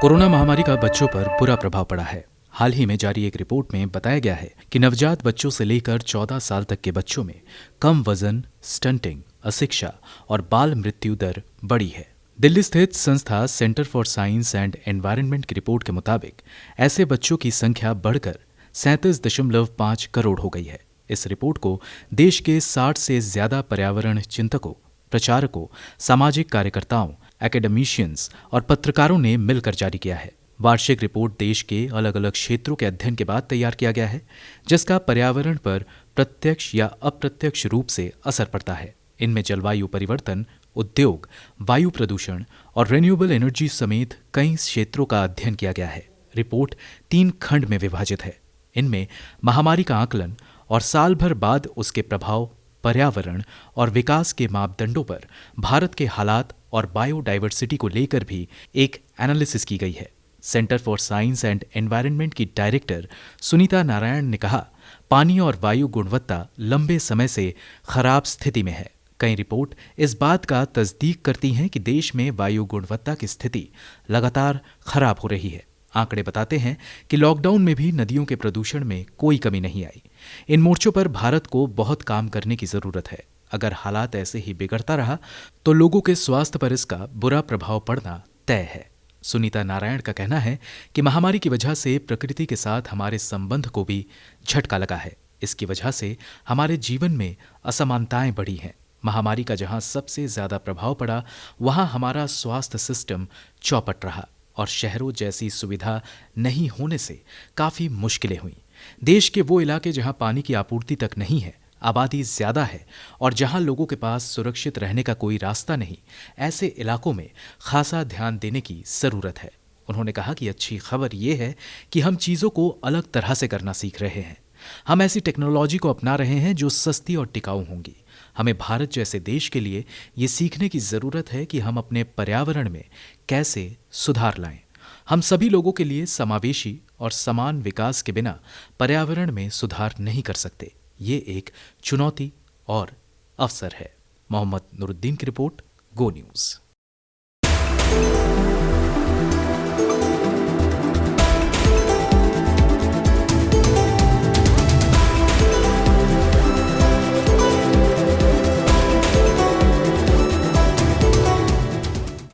Corona महामारी का बच्चों पर बुरा प्रभाव पड़ा है। हाल ही में जारी एक रिपोर्ट में बताया गया है कि नवजात बच्चों से लेकर 14 साल तक के बच्चों में कम वजन, स्टंटिंग, अशिक्षा और बाल मृत्यु दर बढ़ी है। दिल्ली स्थित संस्था centre for science and environment की रिपोर्ट के मुताबिक ऐसे बच्चों की संख्या बढ़कर 37.5 करोड़ हो गई है। इस रिपोर्ट को देश के 60 से ज्यादा पर्यावरण चिंतकों, प्रचारकों, सामाजिक कार्यकर्ताओं, एकेडमिशियंस और पत्रकारों ने मिलकर जारी किया है। वार्षिक रिपोर्ट देश के अलग अलग क्षेत्रों के अध्ययन के बाद तैयार किया गया है, जिसका पर्यावरण पर प्रत्यक्ष या अप्रत्यक्ष रूप से असर पड़ता है। इनमें जलवायु परिवर्तन, उद्योग, वायु प्रदूषण और रिन्यूएबल एनर्जी समेत कई क्षेत्रों का अध्ययन किया गया है। रिपोर्ट 3 खंड में विभाजित है। इनमें महामारी का आकलन और साल भर बाद उसके प्रभाव, पर्यावरण और विकास के मापदंडों पर भारत के हालात और बायोडायवर्सिटी को लेकर भी एक एनालिसिस की गई है। Centre for science and environment की डायरेक्टर सुनीता नारायण ने कहा, पानी और वायु गुणवत्ता लंबे समय से खराब स्थिति में है। कई रिपोर्ट इस बात का तस्दीक करती हैं कि देश में वायु गुणवत्ता की स्थिति लगातार खराब हो रही है। आंकड़े बताते हैं कि लॉकडाउन में भी नदियों के प्रदूषण में कोई कमी नहीं आई। इन मोर्चों पर भारत को बहुत काम करने की जरूरत है। अगर हालात ऐसे ही बिगड़ता रहा तो लोगों के स्वास्थ्य पर इसका बुरा प्रभाव पड़ना तय है। सुनीता नारायण का कहना है कि महामारी की वजह से प्रकृति के साथ हमारे संबंध को भी झटका लगा है। इसकी वजह से हमारे जीवन में असमानताएं बढ़ी हैं। महामारी का जहां सबसे ज्यादा प्रभाव पड़ा, वहां हमारा स्वास्थ्य सिस्टम चौपट रहा और शहरों जैसी सुविधा नहीं होने से काफी मुश्किलें हुई। देश के वो इलाके जहां पानी की आपूर्ति तक नहीं है, आबादी ज्यादा है और जहां लोगों के पास सुरक्षित रहने का कोई रास्ता नहीं, ऐसे इलाकों में खासा ध्यान देने की जरूरत है। उन्होंने कहा कि अच्छी खबर ये है कि हम चीजों को अलग तरह से करना सीख रहे हैं। हम ऐसी टेक्नोलॉजी को अपना रहे हैं जो सस्ती और टिकाऊ होंगी। हमें भारत जैसे देश के लिए ये सीखने की जरूरत है कि हम अपने पर्यावरण में कैसे सुधार लाएं। हम सभी लोगों के लिए समावेशी और समान विकास के बिना पर्यावरण में सुधार नहीं कर सकते। ये एक चुनौती और अवसर है। मोहम्मद नूरुद्दीन की रिपोर्ट, गो न्यूज।